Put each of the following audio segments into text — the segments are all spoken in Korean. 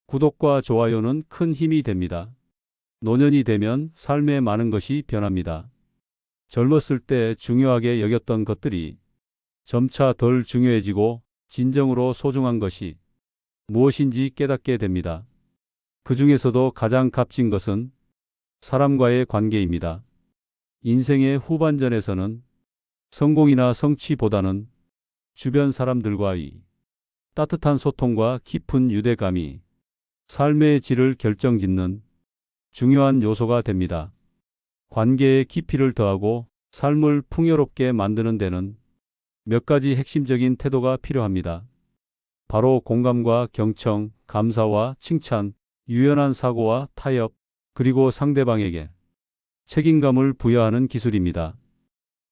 구독과 좋아요는 큰 힘이 됩니다. 노년이 되면 삶의 많은 것이 변합니다. 젊었을 때 중요하게 여겼던 것들이 점차 덜 중요해지고 진정으로 소중한 것이 무엇인지 깨닫게 됩니다. 그 중에서도 가장 값진 것은 사람과의 관계입니다. 인생의 후반전에서는 성공이나 성취보다는 주변 사람들과의 따뜻한 소통과 깊은 유대감이 삶의 질을 결정짓는 중요한 요소가 됩니다. 관계의 깊이를 더하고 삶을 풍요롭게 만드는 데는 몇 가지 핵심적인 태도가 필요합니다. 바로 공감과 경청, 감사와 칭찬, 유연한 사고와 타협, 그리고 상대방에게 책임감을 부여하는 기술입니다.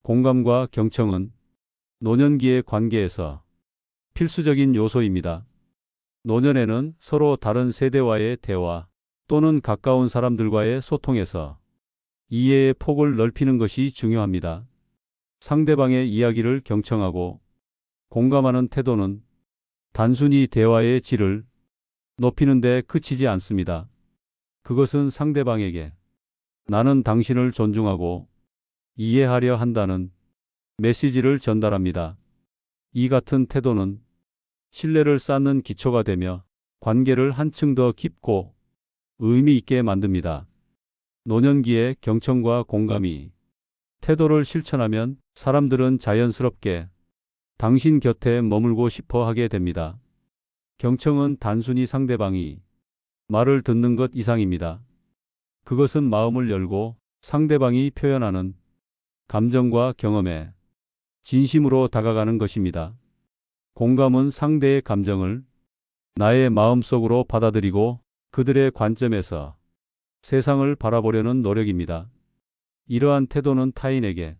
공감과 경청은 노년기의 관계에서 필수적인 요소입니다. 노년에는 서로 다른 세대와의 대화 또는 가까운 사람들과의 소통에서 이해의 폭을 넓히는 것이 중요합니다. 상대방의 이야기를 경청하고 공감하는 태도는 단순히 대화의 질을 높이는 데 그치지 않습니다. 그것은 상대방에게 나는 당신을 존중하고 이해하려 한다는 메시지를 전달합니다. 이 같은 태도는 신뢰를 쌓는 기초가 되며 관계를 한층 더 깊고 의미 있게 만듭니다. 노년기의 경청과 공감이 태도를 실천하면 사람들은 자연스럽게 당신 곁에 머물고 싶어 하게 됩니다. 경청은 단순히 상대방이 말을 듣는 것 이상입니다. 그것은 마음을 열고 상대방이 표현하는 감정과 경험에 진심으로 다가가는 것입니다. 공감은 상대의 감정을 나의 마음속으로 받아들이고 그들의 관점에서 세상을 바라보려는 노력입니다. 이러한 태도는 타인에게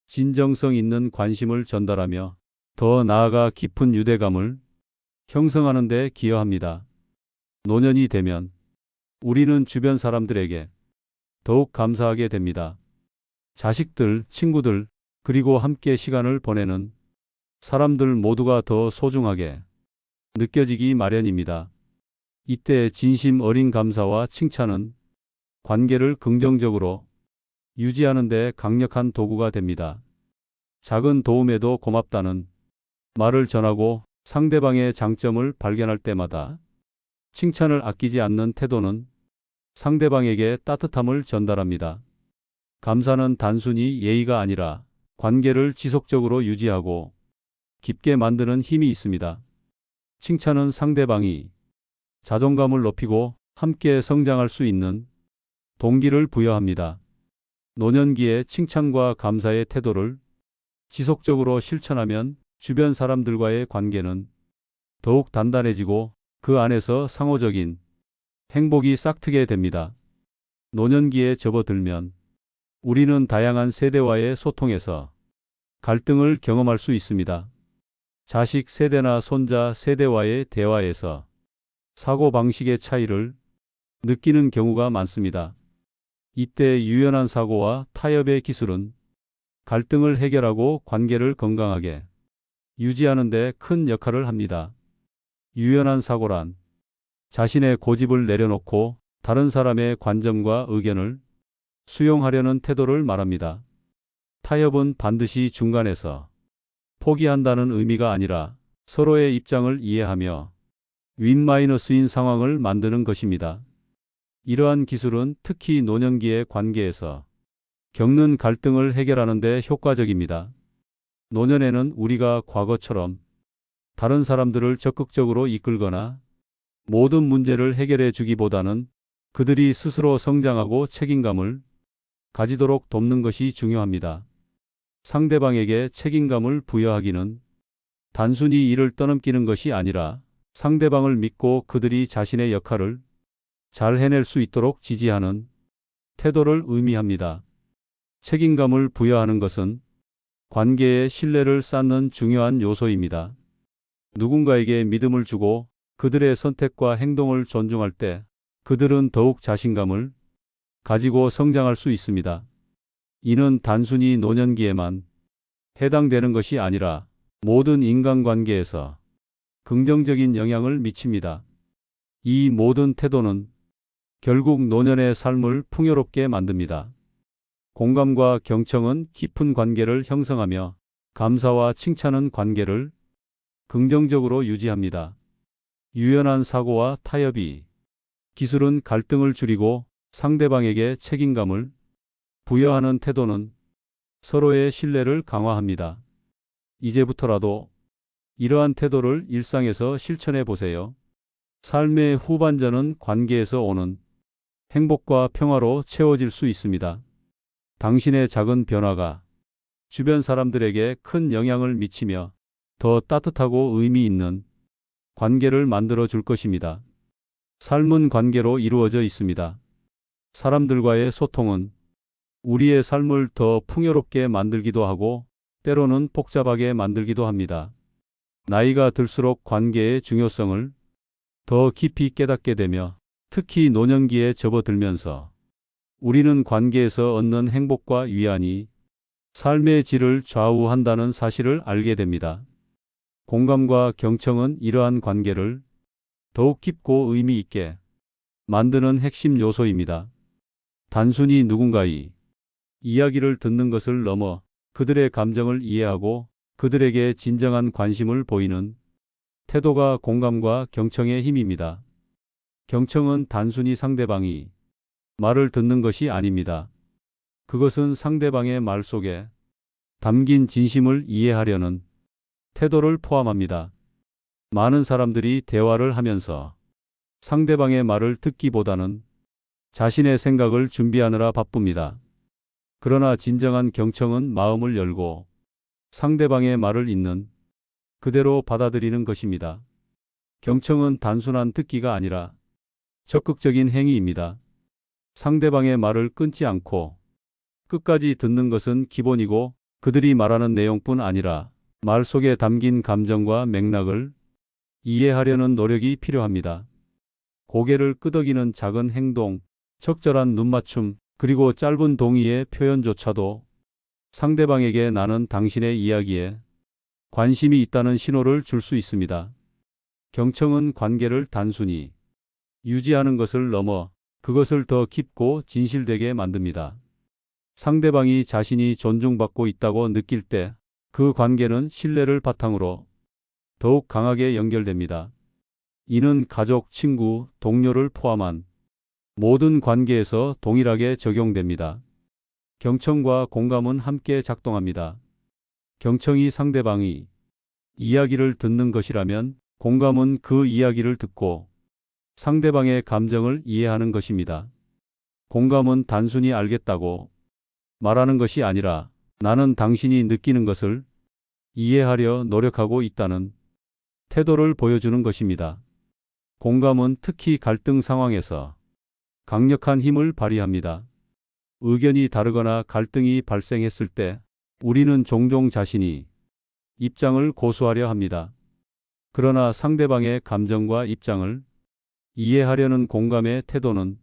진정성 있는 관심을 전달하며 더 나아가 깊은 유대감을 형성하는 데 기여합니다. 노년이 되면 우리는 주변 사람들에게 더욱 감사하게 됩니다. 자식들, 친구들, 그리고 함께 시간을 보내는 사람들 모두가 더 소중하게 느껴지기 마련입니다. 이때 진심 어린 감사와 칭찬은 관계를 긍정적으로 유지하는 데 강력한 도구가 됩니다. 작은 도움에도 고맙다는 말을 전하고 상대방의 장점을 발견할 때마다 칭찬을 아끼지 않는 태도는 상대방에게 따뜻함을 전달합니다. 감사는 단순히 예의가 아니라 관계를 지속적으로 유지하고 깊게 만드는 힘이 있습니다. 칭찬은 상대방이 자존감을 높이고 함께 성장할 수 있는 동기를 부여합니다. 노년기에 칭찬과 감사의 태도를 지속적으로 실천하면 주변 사람들과의 관계는 더욱 단단해지고 그 안에서 상호적인 행복이 싹트게 됩니다. 노년기에 접어들면 우리는 다양한 세대와의 소통에서 갈등을 경험할 수 있습니다. 자식 세대나 손자 세대와의 대화에서 사고방식의 차이를 느끼는 경우가 많습니다. 이때 유연한 사고와 타협의 기술은 갈등을 해결하고 관계를 건강하게 유지하는 데 큰 역할을 합니다. 유연한 사고란 자신의 고집을 내려놓고 다른 사람의 관점과 의견을 수용하려는 태도를 말합니다. 타협은 반드시 중간에서 포기한다는 의미가 아니라 서로의 입장을 이해하며 윈마이너스인 상황을 만드는 것입니다. 이러한 기술은 특히 노년기의 관계에서 겪는 갈등을 해결하는 데 효과적입니다. 노년에는 우리가 과거처럼 다른 사람들을 적극적으로 이끌거나 모든 문제를 해결해 주기보다는 그들이 스스로 성장하고 책임감을 가지도록 돕는 것이 중요합니다. 상대방에게 책임감을 부여하기는 단순히 일을 떠넘기는 것이 아니라 상대방을 믿고 그들이 자신의 역할을 잘 해낼 수 있도록 지지하는 태도를 의미합니다. 책임감을 부여하는 것은 관계의 신뢰를 쌓는 중요한 요소입니다. 누군가에게 믿음을 주고 그들의 선택과 행동을 존중할 때 그들은 더욱 자신감을 가지고 성장할 수 있습니다. 이는 단순히 노년기에만 해당되는 것이 아니라 모든 인간관계에서 긍정적인 영향을 미칩니다. 이 모든 태도는 결국 노년의 삶을 풍요롭게 만듭니다. 공감과 경청은 깊은 관계를 형성하며 감사와 칭찬은 관계를 긍정적으로 유지합니다. 유연한 사고와 타협이 기술은 갈등을 줄이고 상대방에게 책임감을 부여하는 태도는 서로의 신뢰를 강화합니다. 이제부터라도 이러한 태도를 일상에서 실천해 보세요. 삶의 후반전은 관계에서 오는 행복과 평화로 채워질 수 있습니다. 당신의 작은 변화가 주변 사람들에게 큰 영향을 미치며 더 따뜻하고 의미 있는 관계를 만들어 줄 것입니다. 삶은 관계로 이루어져 있습니다. 사람들과의 소통은 우리의 삶을 더 풍요롭게 만들기도 하고 때로는 복잡하게 만들기도 합니다. 나이가 들수록 관계의 중요성을 더 깊이 깨닫게 되며 특히 노년기에 접어들면서 우리는 관계에서 얻는 행복과 위안이 삶의 질을 좌우한다는 사실을 알게 됩니다. 공감과 경청은 이러한 관계를 더욱 깊고 의미 있게 만드는 핵심 요소입니다. 단순히 누군가의 이야기를 듣는 것을 넘어 그들의 감정을 이해하고 그들에게 진정한 관심을 보이는 태도가 공감과 경청의 힘입니다. 경청은 단순히 상대방이 말을 듣는 것이 아닙니다. 그것은 상대방의 말 속에 담긴 진심을 이해하려는 태도를 포함합니다. 많은 사람들이 대화를 하면서 상대방의 말을 듣기보다는 자신의 생각을 준비하느라 바쁩니다. 그러나 진정한 경청은 마음을 열고 상대방의 말을 있는 그대로 받아들이는 것입니다. 경청은 단순한 듣기가 아니라 적극적인 행위입니다. 상대방의 말을 끊지 않고 끝까지 듣는 것은 기본이고 그들이 말하는 내용뿐 아니라 말 속에 담긴 감정과 맥락을 이해하려는 노력이 필요합니다. 고개를 끄덕이는 작은 행동, 적절한 눈맞춤, 그리고 짧은 동의의 표현조차도 상대방에게 나는 당신의 이야기에 관심이 있다는 신호를 줄 수 있습니다. 경청은 관계를 단순히 유지하는 것을 넘어 그것을 더 깊고 진실되게 만듭니다. 상대방이 자신이 존중받고 있다고 느낄 때 그 관계는 신뢰를 바탕으로 더욱 강하게 연결됩니다. 이는 가족, 친구, 동료를 포함한 모든 관계에서 동일하게 적용됩니다. 경청과 공감은 함께 작동합니다. 경청이 상대방이 이야기를 듣는 것이라면 공감은 그 이야기를 듣고 상대방의 감정을 이해하는 것입니다. 공감은 단순히 알겠다고 말하는 것이 아니라 나는 당신이 느끼는 것을 이해하려 노력하고 있다는 태도를 보여주는 것입니다. 공감은 특히 갈등 상황에서 강력한 힘을 발휘합니다. 의견이 다르거나 갈등이 발생했을 때 우리는 종종 자신이 입장을 고수하려 합니다. 그러나 상대방의 감정과 입장을 이해하려는 공감의 태도는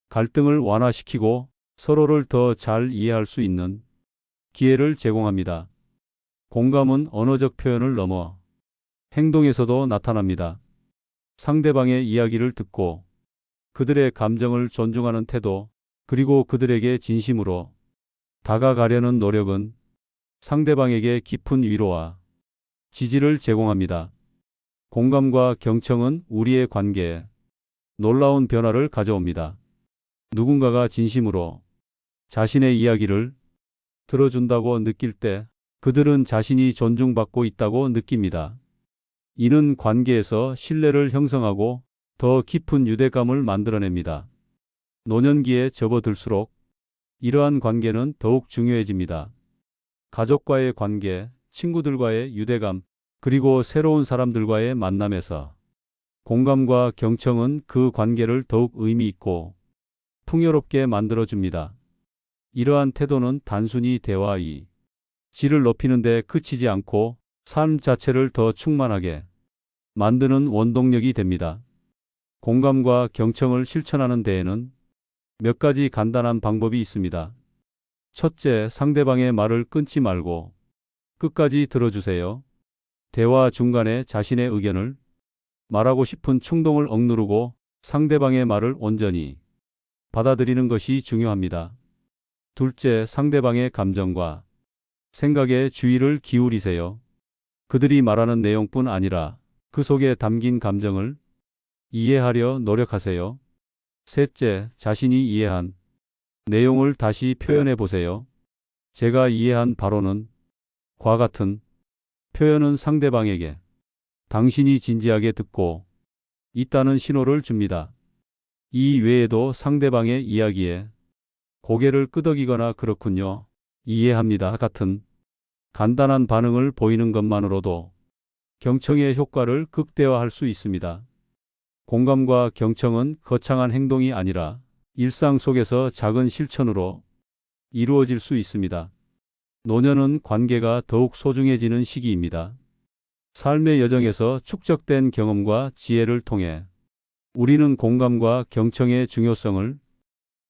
갈등을 완화시키고 서로를 더 잘 이해할 수 있는 기회를 제공합니다. 공감은 언어적 표현을 넘어 행동에서도 나타납니다. 상대방의 이야기를 듣고 그들의 감정을 존중하는 태도, 그리고 그들에게 진심으로 다가가려는 노력은 상대방에게 깊은 위로와 지지를 제공합니다. 공감과 경청은 우리의 관계에 놀라운 변화를 가져옵니다. 누군가가 진심으로 자신의 이야기를 들어준다고 느낄 때 그들은 자신이 존중받고 있다고 느낍니다. 이는 관계에서 신뢰를 형성하고 더 깊은 유대감을 만들어냅니다. 노년기에 접어들수록 이러한 관계는 더욱 중요해집니다. 가족과의 관계, 친구들과의 유대감, 그리고 새로운 사람들과의 만남에서 공감과 경청은 그 관계를 더욱 의미 있고 풍요롭게 만들어줍니다. 이러한 태도는 단순히 대화의 질을 높이는 데 그치지 않고 삶 자체를 더 충만하게 만드는 원동력이 됩니다. 공감과 경청을 실천하는 데에는 몇 가지 간단한 방법이 있습니다. 첫째, 상대방의 말을 끊지 말고 끝까지 들어주세요. 대화 중간에 자신의 의견을 말하고 싶은 충동을 억누르고 상대방의 말을 온전히 받아들이는 것이 중요합니다. 둘째, 상대방의 감정과 생각에 주의를 기울이세요. 그들이 말하는 내용뿐 아니라 그 속에 담긴 감정을 이해하려 노력하세요. 셋째, 자신이 이해한 내용을 다시 표현해 보세요. 제가 이해한 바로는 과 같은 표현은 상대방에게 당신이 진지하게 듣고 있다는 신호를 줍니다. 이 외에도 상대방의 이야기에 고개를 끄덕이거나 그렇군요, 이해합니다 같은 간단한 반응을 보이는 것만으로도 경청의 효과를 극대화할 수 있습니다. 공감과 경청은 거창한 행동이 아니라 일상 속에서 작은 실천으로 이루어질 수 있습니다. 노년은 관계가 더욱 소중해지는 시기입니다. 삶의 여정에서 축적된 경험과 지혜를 통해 우리는 공감과 경청의 중요성을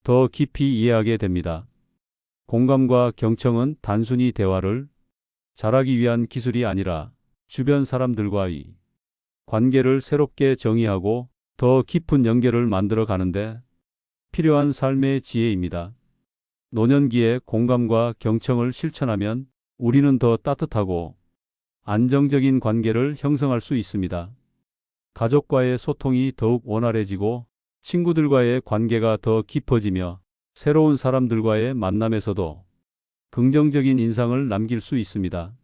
더 깊이 이해하게 됩니다. 공감과 경청은 단순히 대화를 잘하기 위한 기술이 아니라 주변 사람들과의 관계를 새롭게 정의하고 더 깊은 연결을 만들어 가는데 필요한 삶의 지혜입니다. 노년기에 공감과 경청을 실천하면 우리는 더 따뜻하고 안정적인 관계를 형성할 수 있습니다. 가족과의 소통이 더욱 원활해지고 친구들과의 관계가 더 깊어지며 새로운 사람들과의 만남에서도 긍정적인 인상을 남길 수 있습니다.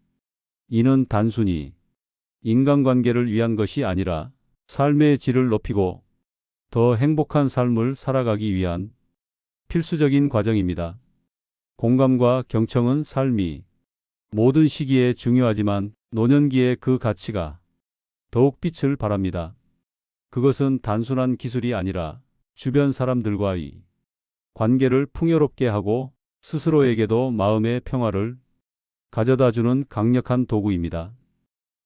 이는 단순히 인간관계를 위한 것이 아니라 삶의 질을 높이고 더 행복한 삶을 살아가기 위한 필수적인 과정입니다. 공감과 경청은 삶이 모든 시기에 중요하지만 노년기에 그 가치가 더욱 빛을 발합니다. 그것은 단순한 기술이 아니라 주변 사람들과의 관계를 풍요롭게 하고 스스로에게도 마음의 평화를 가져다주는 강력한 도구입니다.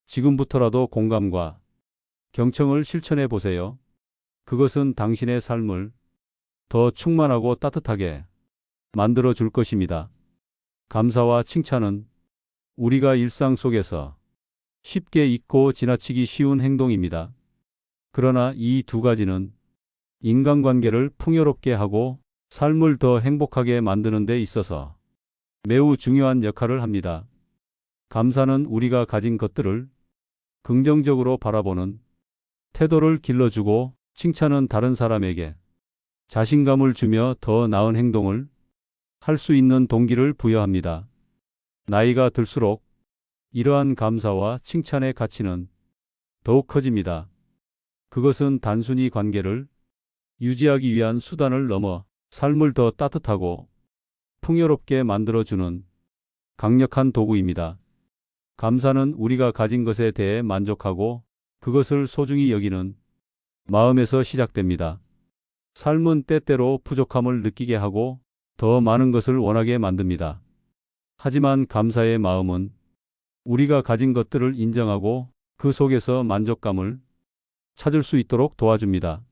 지금부터라도 공감과 경청을 실천해 보세요. 그것은 당신의 삶을 더 충만하고 따뜻하게 만들어 줄 것입니다. 감사와 칭찬은 우리가 일상 속에서 쉽게 잊고 지나치기 쉬운 행동입니다. 그러나 이 두 가지는 인간관계를 풍요롭게 하고 삶을 더 행복하게 만드는 데 있어서 매우 중요한 역할을 합니다. 감사는 우리가 가진 것들을 긍정적으로 바라보는 태도를 길러주고, 칭찬은 다른 사람에게 자신감을 주며 더 나은 행동을 할 수 있는 동기를 부여합니다. 나이가 들수록 이러한 감사와 칭찬의 가치는 더욱 커집니다. 그것은 단순히 관계를 유지하기 위한 수단을 넘어 삶을 더 따뜻하고 풍요롭게 만들어주는 강력한 도구입니다. 감사는 우리가 가진 것에 대해 만족하고 그것을 소중히 여기는 마음에서 시작됩니다. 삶은 때때로 부족함을 느끼게 하고 더 많은 것을 원하게 만듭니다. 하지만 감사의 마음은 우리가 가진 것들을 인정하고 그 속에서 만족감을 찾을 수 있도록 도와줍니다.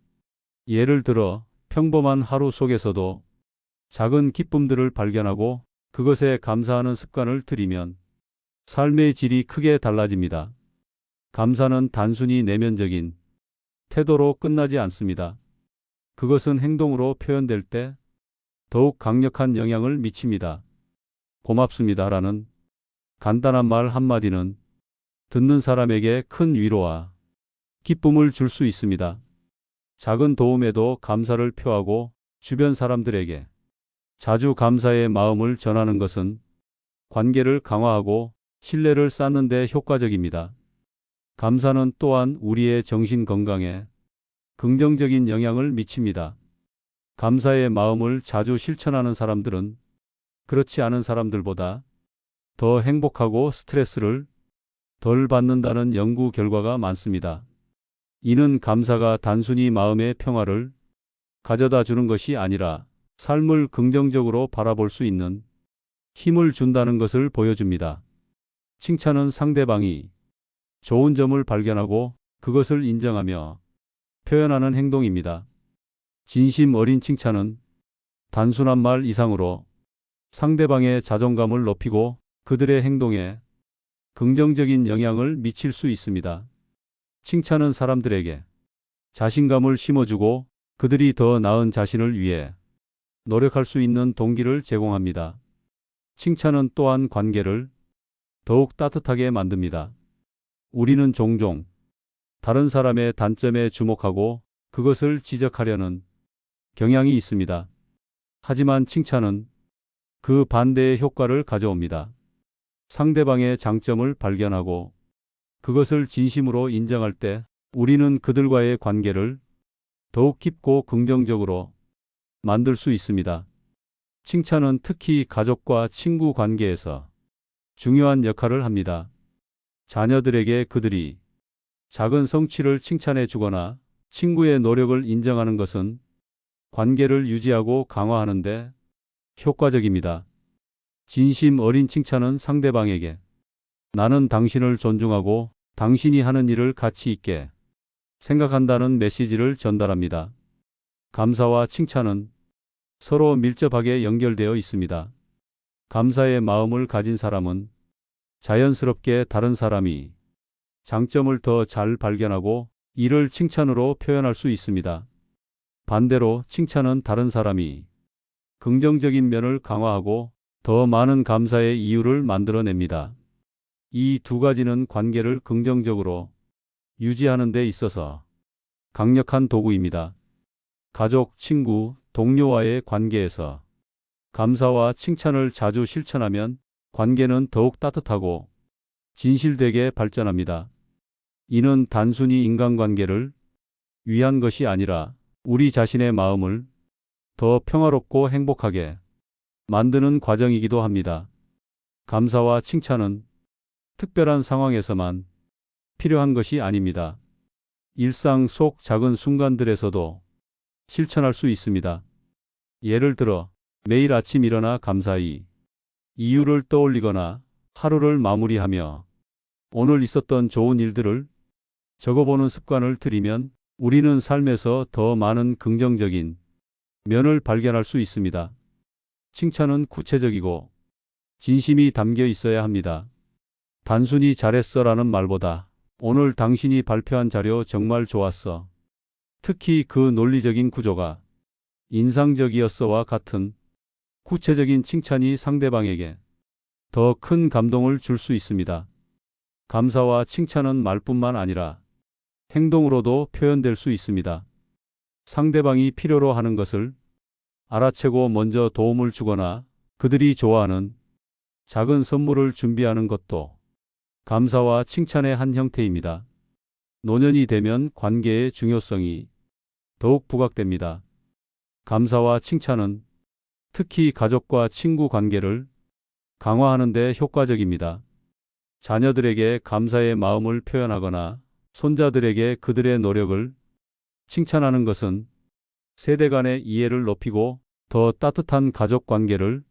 예를 들어 평범한 하루 속에서도 작은 기쁨들을 발견하고 그것에 감사하는 습관을 들이면 삶의 질이 크게 달라집니다. 감사는 단순히 내면적인 태도로 끝나지 않습니다. 그것은 행동으로 표현될 때 더욱 강력한 영향을 미칩니다. 고맙습니다라는 간단한 말 한마디는 듣는 사람에게 큰 위로와 기쁨을 줄 수 있습니다. 작은 도움에도 감사를 표하고 주변 사람들에게 자주 감사의 마음을 전하는 것은 관계를 강화하고 신뢰를 쌓는 데 효과적입니다. 감사는 또한 우리의 정신 건강에 긍정적인 영향을 미칩니다. 감사의 마음을 자주 실천하는 사람들은 그렇지 않은 사람들보다 더 행복하고 스트레스를 덜 받는다는 연구 결과가 많습니다. 이는 감사가 단순히 마음의 평화를 가져다 주는 것이 아니라 삶을 긍정적으로 바라볼 수 있는 힘을 준다는 것을 보여줍니다. 칭찬은 상대방이 좋은 점을 발견하고 그것을 인정하며 표현하는 행동입니다. 진심 어린 칭찬은 단순한 말 이상으로 상대방의 자존감을 높이고 그들의 행동에 긍정적인 영향을 미칠 수 있습니다. 칭찬은 사람들에게 자신감을 심어주고 그들이 더 나은 자신을 위해 노력할 수 있는 동기를 제공합니다. 칭찬은 또한 관계를 더욱 따뜻하게 만듭니다. 우리는 종종 다른 사람의 단점에 주목하고 그것을 지적하려는 경향이 있습니다. 하지만 칭찬은 그 반대의 효과를 가져옵니다. 상대방의 장점을 발견하고 그것을 진심으로 인정할 때 우리는 그들과의 관계를 더욱 깊고 긍정적으로 만들 수 있습니다. 칭찬은 특히 가족과 친구 관계에서 중요한 역할을 합니다. 자녀들에게 그들이 작은 성취를 칭찬해 주거나 친구의 노력을 인정하는 것은 관계를 유지하고 강화하는 데 효과적입니다. 진심 어린 칭찬은 상대방에게 나는 당신을 존중하고 당신이 하는 일을 가치 있게 생각한다는 메시지를 전달합니다. 감사와 칭찬은 서로 밀접하게 연결되어 있습니다. 감사의 마음을 가진 사람은 자연스럽게 다른 사람이 장점을 더 잘 발견하고 이를 칭찬으로 표현할 수 있습니다. 반대로 칭찬은 다른 사람이 긍정적인 면을 강화하고 더 많은 감사의 이유를 만들어냅니다. 이 두 가지는 관계를 긍정적으로 유지하는 데 있어서 강력한 도구입니다. 가족, 친구, 동료와의 관계에서 감사와 칭찬을 자주 실천하면 관계는 더욱 따뜻하고 진실되게 발전합니다. 이는 단순히 인간관계를 위한 것이 아니라 우리 자신의 마음을 더 평화롭고 행복하게 만드는 과정이기도 합니다. 감사와 칭찬은 특별한 상황에서만 필요한 것이 아닙니다. 일상 속 작은 순간들에서도 실천할 수 있습니다. 예를 들어 매일 아침 일어나 감사히 이유를 떠올리거나 하루를 마무리하며 오늘 있었던 좋은 일들을 적어보는 습관을 들이면 우리는 삶에서 더 많은 긍정적인 면을 발견할 수 있습니다. 칭찬은 구체적이고 진심이 담겨 있어야 합니다. 단순히 잘했어라는 말보다 오늘 당신이 발표한 자료 정말 좋았어. 특히 그 논리적인 구조가 인상적이었어와 같은 구체적인 칭찬이 상대방에게 더 큰 감동을 줄 수 있습니다. 감사와 칭찬은 말뿐만 아니라 행동으로도 표현될 수 있습니다. 상대방이 필요로 하는 것을 알아채고 먼저 도움을 주거나 그들이 좋아하는 작은 선물을 준비하는 것도 감사와 칭찬의 한 형태입니다. 노년이 되면 관계의 중요성이 더욱 부각됩니다. 감사와 칭찬은 특히 가족과 친구 관계를 강화하는 데 효과적입니다. 자녀들에게 감사의 마음을 표현하거나 손자들에게 그들의 노력을 칭찬하는 것은 세대 간의 이해를 높이고 더 따뜻한 가족 관계를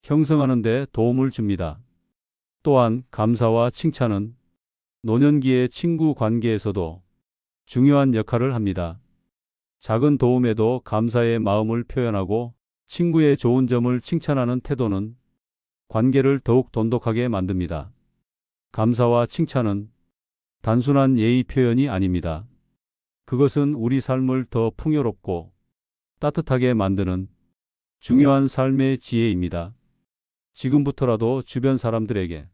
형성하는 데 도움을 줍니다. 또한 감사와 칭찬은 노년기의 친구 관계에서도 중요한 역할을 합니다. 작은 도움에도 감사의 마음을 표현하고 친구의 좋은 점을 칭찬하는 태도는 관계를 더욱 돈독하게 만듭니다. 감사와 칭찬은 단순한 예의 표현이 아닙니다. 그것은 우리 삶을 더 풍요롭고 따뜻하게 만드는 중요한 삶의 지혜입니다. 지금부터라도 주변 사람들에게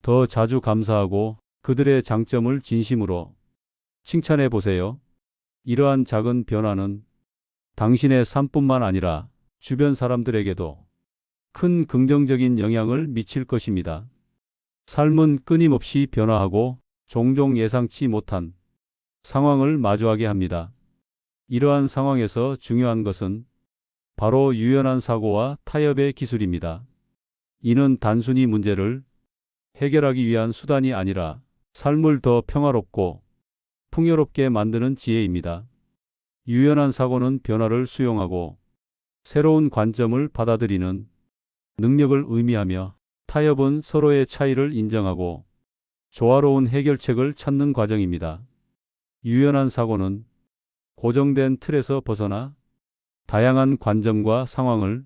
더 자주 감사하고 그들의 장점을 진심으로 칭찬해 보세요. 이러한 작은 변화는 당신의 삶뿐만 아니라 주변 사람들에게도 큰 긍정적인 영향을 미칠 것입니다. 삶은 끊임없이 변화하고 종종 예상치 못한 상황을 마주하게 합니다. 이러한 상황에서 중요한 것은 바로 유연한 사고와 타협의 기술입니다. 이는 단순히 문제를 해결하기 위한 수단이 아니라 삶을 더 평화롭고 풍요롭게 만드는 지혜입니다. 유연한 사고는 변화를 수용하고 새로운 관점을 받아들이는 능력을 의미하며 타협은 서로의 차이를 인정하고 조화로운 해결책을 찾는 과정입니다. 유연한 사고는 고정된 틀에서 벗어나 다양한 관점과 상황을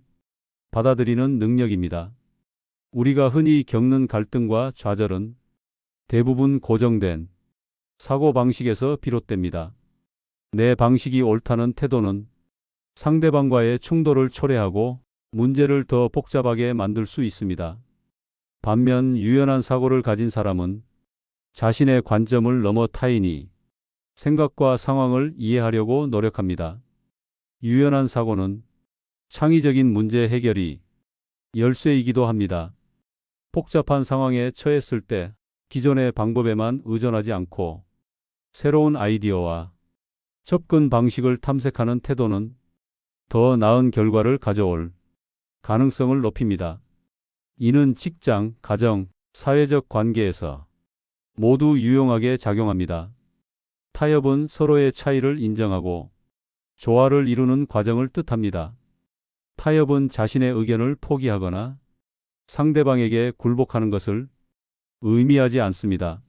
받아들이는 능력입니다. 우리가 흔히 겪는 갈등과 좌절은 대부분 고정된 사고방식에서 비롯됩니다. 내 방식이 옳다는 태도는 상대방과의 충돌을 초래하고 문제를 더 복잡하게 만들 수 있습니다. 반면 유연한 사고를 가진 사람은 자신의 관점을 넘어 타인이 생각과 상황을 이해하려고 노력합니다. 유연한 사고는 창의적인 문제 해결이 열쇠이기도 합니다. 복잡한 상황에 처했을 때 기존의 방법에만 의존하지 않고 새로운 아이디어와 접근 방식을 탐색하는 태도는 더 나은 결과를 가져올 가능성을 높입니다. 이는 직장, 가정, 사회적 관계에서 모두 유용하게 작용합니다. 타협은 서로의 차이를 인정하고 조화를 이루는 과정을 뜻합니다. 타협은 자신의 의견을 포기하거나 상대방에게 굴복하는 것을 의미하지 않습니다.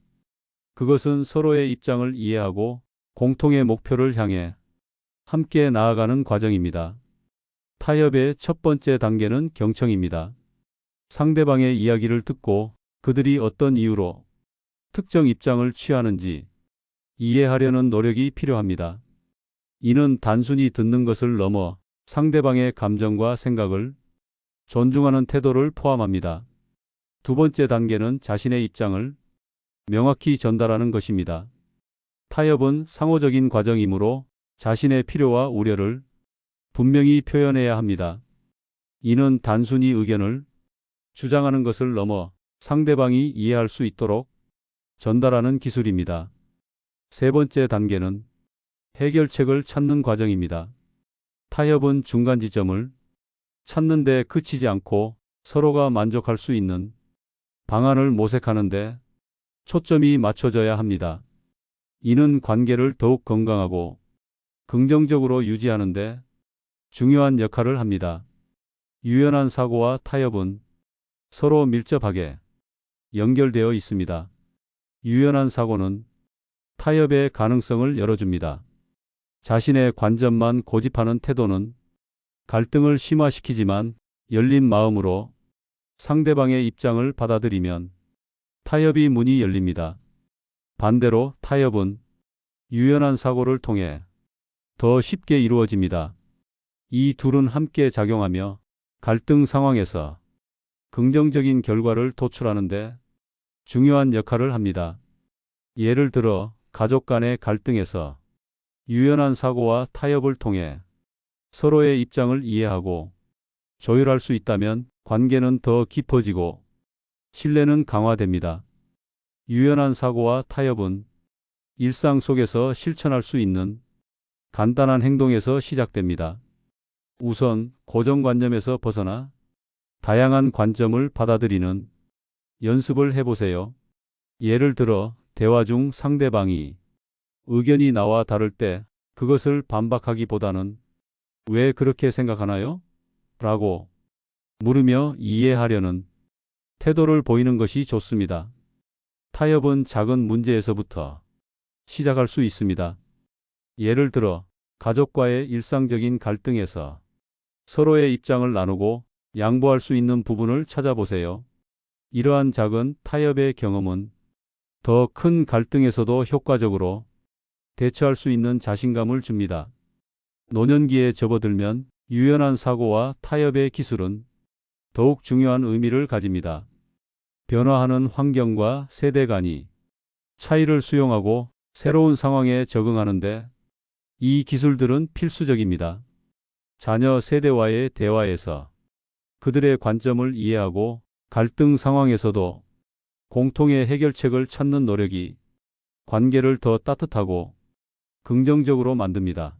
그것은 서로의 입장을 이해하고 공통의 목표를 향해 함께 나아가는 과정입니다. 타협의 첫 번째 단계는 경청입니다. 상대방의 이야기를 듣고 그들이 어떤 이유로 특정 입장을 취하는지 이해하려는 노력이 필요합니다. 이는 단순히 듣는 것을 넘어 상대방의 감정과 생각을 존중하는 태도를 포함합니다. 두 번째 단계는 자신의 입장을 명확히 전달하는 것입니다. 타협은 상호적인 과정이므로 자신의 필요와 우려를 분명히 표현해야 합니다. 이는 단순히 의견을 주장하는 것을 넘어 상대방이 이해할 수 있도록 전달하는 기술입니다. 세 번째 단계는 해결책을 찾는 과정입니다. 타협은 중간 지점을 찾는 데 그치지 않고 서로가 만족할 수 있는 방안을 모색하는 데 초점이 맞춰져야 합니다. 이는 관계를 더욱 건강하고 긍정적으로 유지하는 데 중요한 역할을 합니다. 유연한 사고와 타협은 서로 밀접하게 연결되어 있습니다. 유연한 사고는 타협의 가능성을 열어줍니다. 자신의 관점만 고집하는 태도는 갈등을 심화시키지만 열린 마음으로 상대방의 입장을 받아들이면 타협의 문이 열립니다. 반대로 타협은 유연한 사고를 통해 더 쉽게 이루어집니다. 이 둘은 함께 작용하며 갈등 상황에서 긍정적인 결과를 도출하는 데 중요한 역할을 합니다. 예를 들어 가족 간의 갈등에서 유연한 사고와 타협을 통해 서로의 입장을 이해하고 조율할 수 있다면 관계는 더 깊어지고 신뢰는 강화됩니다. 유연한 사고와 타협은 일상 속에서 실천할 수 있는 간단한 행동에서 시작됩니다. 우선 고정관념에서 벗어나 다양한 관점을 받아들이는 연습을 해보세요. 예를 들어 대화 중 상대방이 의견이 나와 다를 때 그것을 반박하기보다는 왜 그렇게 생각하나요? 라고 물으며 이해하려는 태도를 보이는 것이 좋습니다. 타협은 작은 문제에서부터 시작할 수 있습니다. 예를 들어 가족과의 일상적인 갈등에서 서로의 입장을 나누고 양보할 수 있는 부분을 찾아보세요. 이러한 작은 타협의 경험은 더 큰 갈등에서도 효과적으로 대처할 수 있는 자신감을 줍니다. 노년기에 접어들면 유연한 사고와 타협의 기술은 더욱 중요한 의미를 가집니다. 변화하는 환경과 세대 간이 차이를 수용하고 새로운 상황에 적응하는데 이 기술들은 필수적입니다. 자녀 세대와의 대화에서 그들의 관점을 이해하고 갈등 상황에서도 공통의 해결책을 찾는 노력이 관계를 더 따뜻하고 긍정적으로 만듭니다.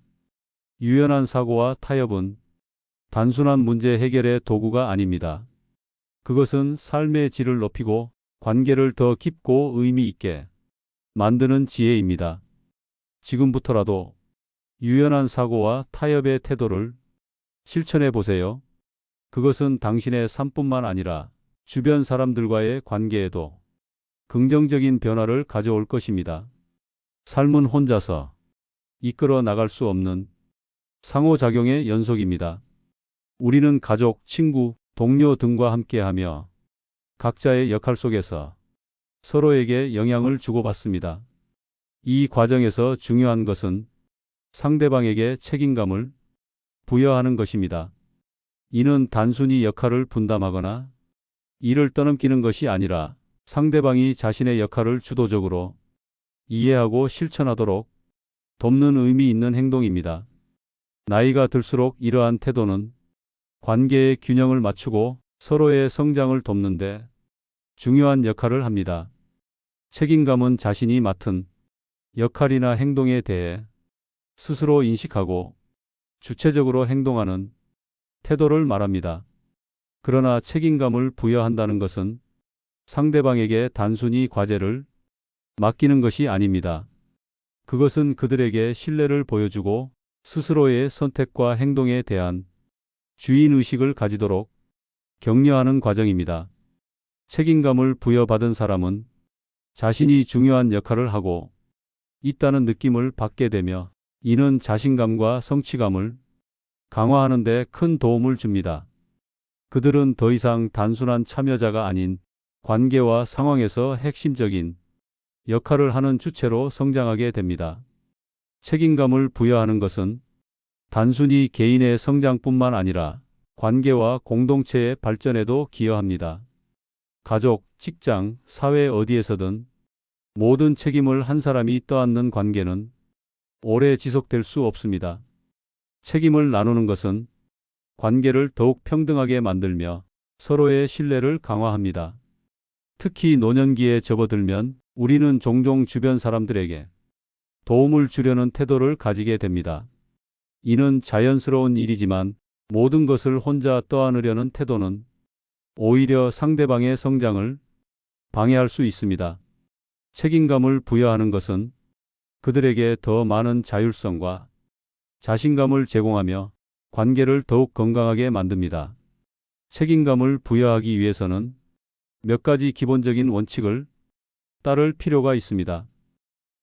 유연한 사고와 타협은 단순한 문제 해결의 도구가 아닙니다. 그것은 삶의 질을 높이고 관계를 더 깊고 의미 있게 만드는 지혜입니다. 지금부터라도 유연한 사고와 타협의 태도를 실천해 보세요. 그것은 당신의 삶뿐만 아니라 주변 사람들과의 관계에도 긍정적인 변화를 가져올 것입니다. 삶은 혼자서 이끌어 나갈 수 없는 상호작용의 연속입니다. 우리는 가족, 친구, 동료 등과 함께하며 각자의 역할 속에서 서로에게 영향을 주고받습니다. 이 과정에서 중요한 것은 상대방에게 책임감을 부여하는 것입니다. 이는 단순히 역할을 분담하거나 일을 떠넘기는 것이 아니라 상대방이 자신의 역할을 주도적으로 이해하고 실천하도록 돕는 의미 있는 행동입니다. 나이가 들수록 이러한 태도는 관계의 균형을 맞추고 서로의 성장을 돕는데 중요한 역할을 합니다. 책임감은 자신이 맡은 역할이나 행동에 대해 스스로 인식하고 주체적으로 행동하는 태도를 말합니다. 그러나 책임감을 부여한다는 것은 상대방에게 단순히 과제를 맡기는 것이 아닙니다. 그것은 그들에게 신뢰를 보여주고 스스로의 선택과 행동에 대한 주인의식을 가지도록 격려하는 과정입니다. 책임감을 부여받은 사람은 자신이 중요한 역할을 하고 있다는 느낌을 받게 되며 이는 자신감과 성취감을 강화하는 데 큰 도움을 줍니다. 그들은 더 이상 단순한 참여자가 아닌 관계와 상황에서 핵심적인 역할을 하는 주체로 성장하게 됩니다. 책임감을 부여하는 것은 단순히 개인의 성장뿐만 아니라 관계와 공동체의 발전에도 기여합니다. 가족, 직장, 사회 어디에서든 모든 책임을 한 사람이 떠안는 관계는 오래 지속될 수 없습니다. 책임을 나누는 것은 관계를 더욱 평등하게 만들며 서로의 신뢰를 강화합니다. 특히 노년기에 접어들면 우리는 종종 주변 사람들에게 도움을 주려는 태도를 가지게 됩니다. 이는 자연스러운 일이지만 모든 것을 혼자 떠안으려는 태도는 오히려 상대방의 성장을 방해할 수 있습니다. 책임감을 부여하는 것은 그들에게 더 많은 자율성과 자신감을 제공하며 관계를 더욱 건강하게 만듭니다. 책임감을 부여하기 위해서는 몇 가지 기본적인 원칙을 따를 필요가 있습니다.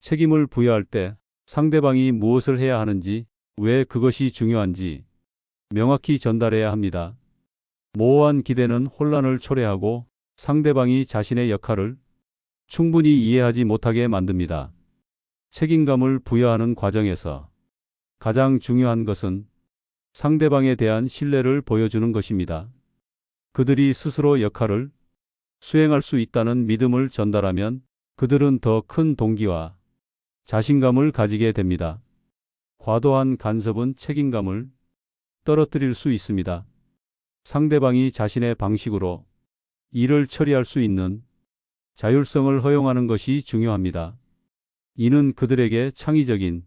책임을 부여할 때 상대방이 무엇을 해야 하는지, 왜 그것이 중요한지 명확히 전달해야 합니다. 모호한 기대는 혼란을 초래하고 상대방이 자신의 역할을 충분히 이해하지 못하게 만듭니다. 책임감을 부여하는 과정에서 가장 중요한 것은 상대방에 대한 신뢰를 보여주는 것입니다. 그들이 스스로 역할을 수행할 수 있다는 믿음을 전달하면 그들은 더 큰 동기와 자신감을 가지게 됩니다. 과도한 간섭은 책임감을 떨어뜨릴 수 있습니다. 상대방이 자신의 방식으로 일을 처리할 수 있는 자율성을 허용하는 것이 중요합니다. 이는 그들에게 창의적인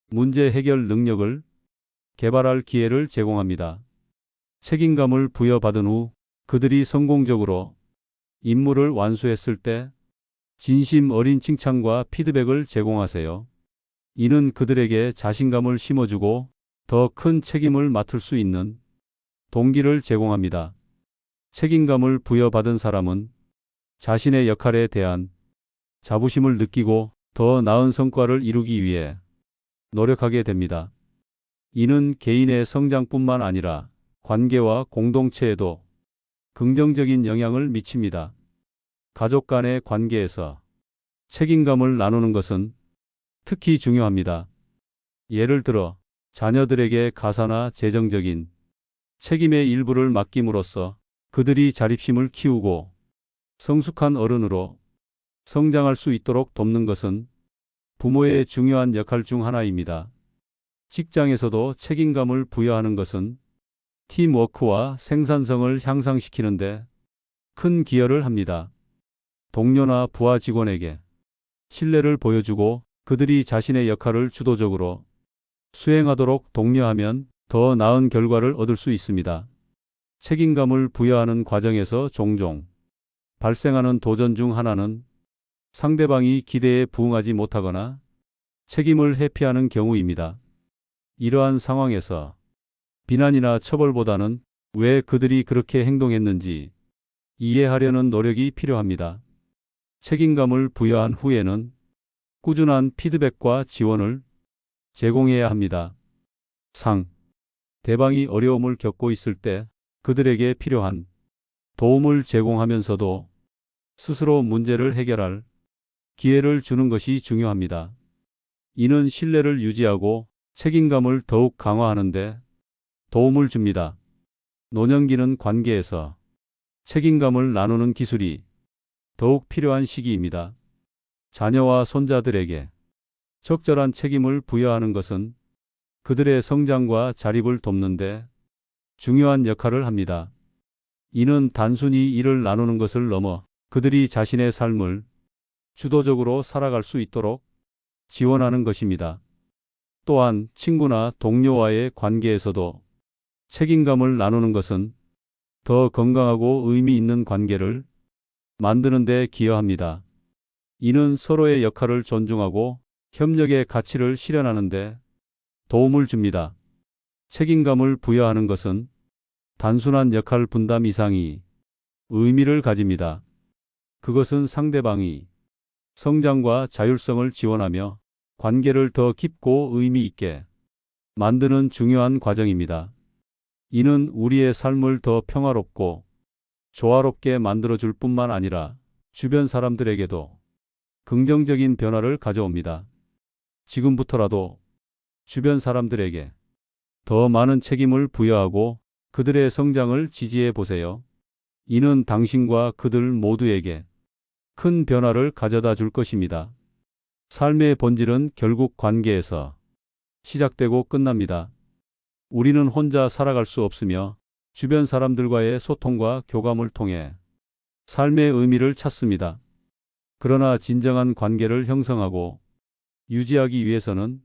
문제 해결 능력을 개발할 기회를 제공합니다. 책임감을 부여받은 후 그들이 성공적으로 임무를 완수했을 때 진심 어린 칭찬과 피드백을 제공하세요. 이는 그들에게 자신감을 심어주고 더 큰 책임을 맡을 수 있는 동기를 제공합니다. 책임감을 부여받은 사람은 자신의 역할에 대한 자부심을 느끼고 더 나은 성과를 이루기 위해 노력하게 됩니다. 이는 개인의 성장뿐만 아니라 관계와 공동체에도 긍정적인 영향을 미칩니다. 가족 간의 관계에서 책임감을 나누는 것은 특히 중요합니다. 예를 들어 자녀들에게 가사나 재정적인 책임의 일부를 맡김으로써 그들이 자립심을 키우고 성숙한 어른으로 성장할 수 있도록 돕는 것은 부모의 중요한 역할 중 하나입니다. 직장에서도 책임감을 부여하는 것은 팀워크와 생산성을 향상시키는데 큰 기여를 합니다. 동료나 부하 직원에게 신뢰를 보여주고 그들이 자신의 역할을 주도적으로 수행하도록 독려하면 더 나은 결과를 얻을 수 있습니다. 책임감을 부여하는 과정에서 종종 발생하는 도전 중 하나는 상대방이 기대에 부응하지 못하거나 책임을 회피하는 경우입니다. 이러한 상황에서 비난이나 처벌보다는 왜 그들이 그렇게 행동했는지 이해하려는 노력이 필요합니다. 책임감을 부여한 후에는 꾸준한 피드백과 지원을 제공해야 합니다. 대방이 어려움을 겪고 있을 때 그들에게 필요한 도움을 제공하면서도 스스로 문제를 해결할 기회를 주는 것이 중요합니다. 이는 신뢰를 유지하고 책임감을 더욱 강화하는데 도움을 줍니다. 노년기는 관계에서 책임감을 나누는 기술이 더욱 필요한 시기입니다. 자녀와 손자들에게 적절한 책임을 부여하는 것은 그들의 성장과 자립을 돕는데 중요한 역할을 합니다. 이는 단순히 일을 나누는 것을 넘어 그들이 자신의 삶을 주도적으로 살아갈 수 있도록 지원하는 것입니다. 또한 친구나 동료와의 관계에서도 책임감을 나누는 것은 더 건강하고 의미 있는 관계를 만드는 데 기여합니다. 이는 서로의 역할을 존중하고 협력의 가치를 실현하는 데 도움을 줍니다. 책임감을 부여하는 것은 단순한 역할 분담 이상이 의미를 가집니다. 그것은 상대방이 성장과 자율성을 지원하며 관계를 더 깊고 의미 있게 만드는 중요한 과정입니다. 이는 우리의 삶을 더 평화롭고 조화롭게 만들어줄 뿐만 아니라 주변 사람들에게도 긍정적인 변화를 가져옵니다. 지금부터라도 주변 사람들에게 더 많은 책임을 부여하고 그들의 성장을 지지해 보세요. 이는 당신과 그들 모두에게 큰 변화를 가져다 줄 것입니다. 삶의 본질은 결국 관계에서 시작되고 끝납니다. 우리는 혼자 살아갈 수 없으며 주변 사람들과의 소통과 교감을 통해 삶의 의미를 찾습니다. 그러나 진정한 관계를 형성하고 유지하기 위해서는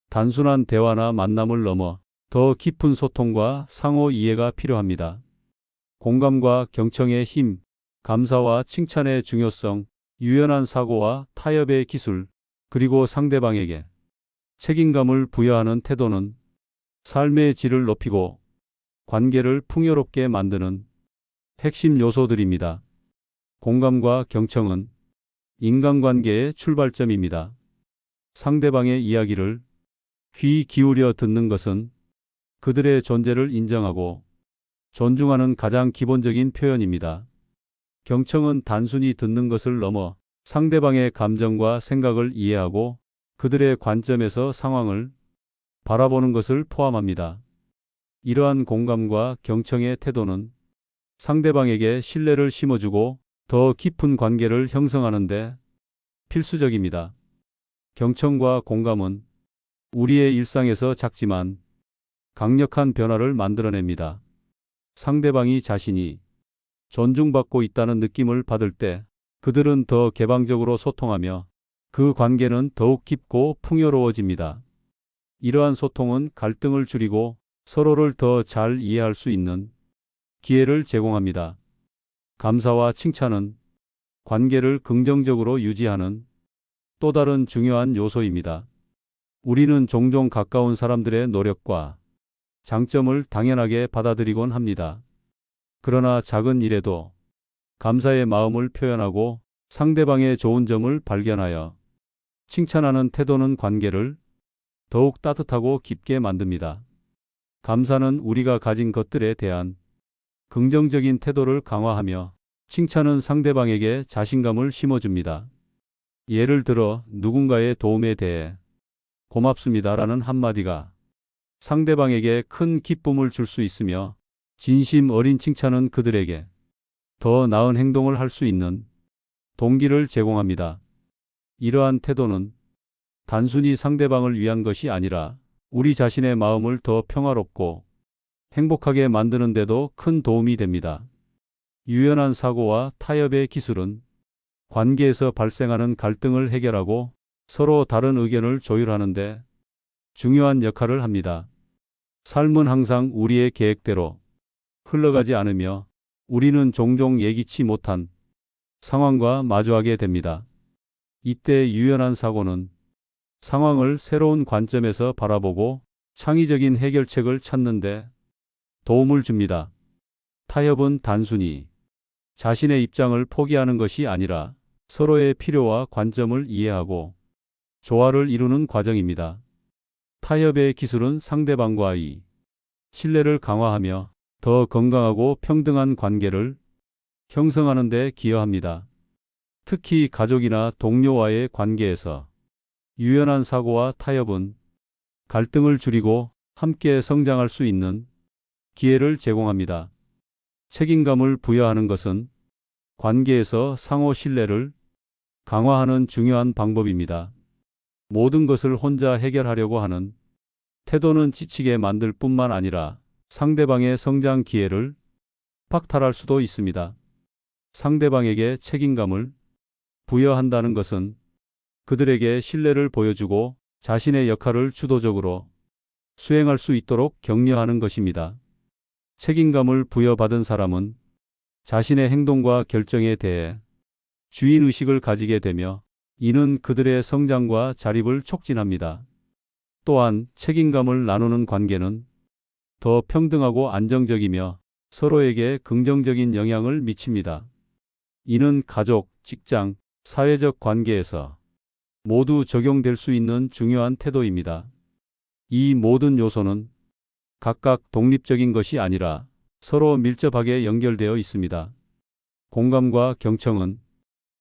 단순한 대화나 만남을 넘어 더 깊은 소통과 상호 이해가 필요합니다. 공감과 경청의 힘, 감사와 칭찬의 중요성, 유연한 사고와 타협의 기술, 그리고 상대방에게 책임감을 부여하는 태도는 삶의 질을 높이고 관계를 풍요롭게 만드는 핵심 요소들입니다. 공감과 경청은 인간관계의 출발점입니다. 상대방의 이야기를 귀 기울여 듣는 것은 그들의 존재를 인정하고 존중하는 가장 기본적인 표현입니다. 경청은 단순히 듣는 것을 넘어 상대방의 감정과 생각을 이해하고 그들의 관점에서 상황을 바라보는 것을 포함합니다. 이러한 공감과 경청의 태도는 상대방에게 신뢰를 심어주고 더 깊은 관계를 형성하는 데 필수적입니다. 경청과 공감은 우리의 일상에서 작지만 강력한 변화를 만들어냅니다. 상대방이 자신이 존중받고 있다는 느낌을 받을 때 그들은 더 개방적으로 소통하며 그 관계는 더욱 깊고 풍요로워집니다. 이러한 소통은 갈등을 줄이고 서로를 더 잘 이해할 수 있는 기회를 제공합니다. 감사와 칭찬은 관계를 긍정적으로 유지하는 또 다른 중요한 요소입니다. 우리는 종종 가까운 사람들의 노력과 장점을 당연하게 받아들이곤 합니다. 그러나 작은 일에도 감사의 마음을 표현하고 상대방의 좋은 점을 발견하여 칭찬하는 태도는 관계를 더욱 따뜻하고 깊게 만듭니다. 감사는 우리가 가진 것들에 대한 긍정적인 태도를 강화하며 칭찬은 상대방에게 자신감을 심어줍니다. 예를 들어 누군가의 도움에 대해 고맙습니다라는 한마디가 상대방에게 큰 기쁨을 줄 수 있으며 진심 어린 칭찬은 그들에게 더 나은 행동을 할 수 있는 동기를 제공합니다. 이러한 태도는 단순히 상대방을 위한 것이 아니라 우리 자신의 마음을 더 평화롭고 행복하게 만드는 데도 큰 도움이 됩니다. 유연한 사고와 타협의 기술은 관계에서 발생하는 갈등을 해결하고 서로 다른 의견을 조율하는 데 중요한 역할을 합니다. 삶은 항상 우리의 계획대로 흘러가지 않으며 우리는 종종 예기치 못한 상황과 마주하게 됩니다. 이때 유연한 사고는 상황을 새로운 관점에서 바라보고 창의적인 해결책을 찾는 데 도움을 줍니다. 타협은 단순히 자신의 입장을 포기하는 것이 아니라 서로의 필요와 관점을 이해하고 조화를 이루는 과정입니다. 타협의 기술은 상대방과의 신뢰를 강화하며 더 건강하고 평등한 관계를 형성하는 데 기여합니다. 특히 가족이나 동료와의 관계에서 유연한 사고와 타협은 갈등을 줄이고 함께 성장할 수 있는 기회를 제공합니다. 책임감을 부여하는 것은 관계에서 상호 신뢰를 강화하는 중요한 방법입니다. 모든 것을 혼자 해결하려고 하는 태도는 지치게 만들 뿐만 아니라 상대방의 성장 기회를 박탈할 수도 있습니다. 상대방에게 책임감을 부여한다는 것은 그들에게 신뢰를 보여주고 자신의 역할을 주도적으로 수행할 수 있도록 격려하는 것입니다. 책임감을 부여받은 사람은 자신의 행동과 결정에 대해 주인의식을 가지게 되며 이는 그들의 성장과 자립을 촉진합니다. 또한 책임감을 나누는 관계는 더 평등하고 안정적이며 서로에게 긍정적인 영향을 미칩니다. 이는 가족, 직장, 사회적 관계에서 모두 적용될 수 있는 중요한 태도입니다. 이 모든 요소는 각각 독립적인 것이 아니라 서로 밀접하게 연결되어 있습니다. 공감과 경청은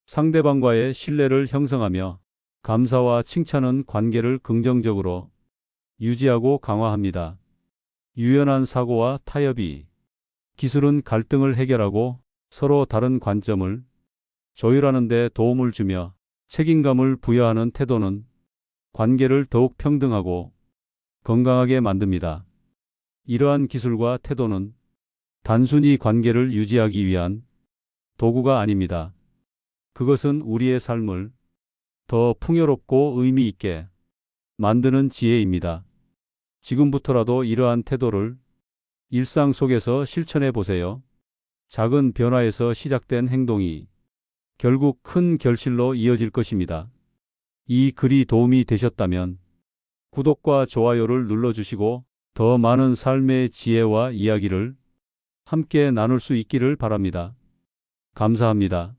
상대방과의 신뢰를 형성하며 감사와 칭찬은 관계를 긍정적으로 유지하고 강화합니다. 유연한 사고와 타협이 기술은 갈등을 해결하고 서로 다른 관점을 조율하는 데 도움을 주며 책임감을 부여하는 태도는 관계를 더욱 평등하고 건강하게 만듭니다. 이러한 기술과 태도는 단순히 관계를 유지하기 위한 도구가 아닙니다. 그것은 우리의 삶을 더 풍요롭고 의미 있게 만드는 지혜입니다. 지금부터라도 이러한 태도를 일상 속에서 실천해 보세요. 작은 변화에서 시작된 행동이 결국 큰 결실로 이어질 것입니다. 이 글이 도움이 되셨다면 구독과 좋아요를 눌러주시고 더 많은 삶의 지혜와 이야기를 함께 나눌 수 있기를 바랍니다. 감사합니다.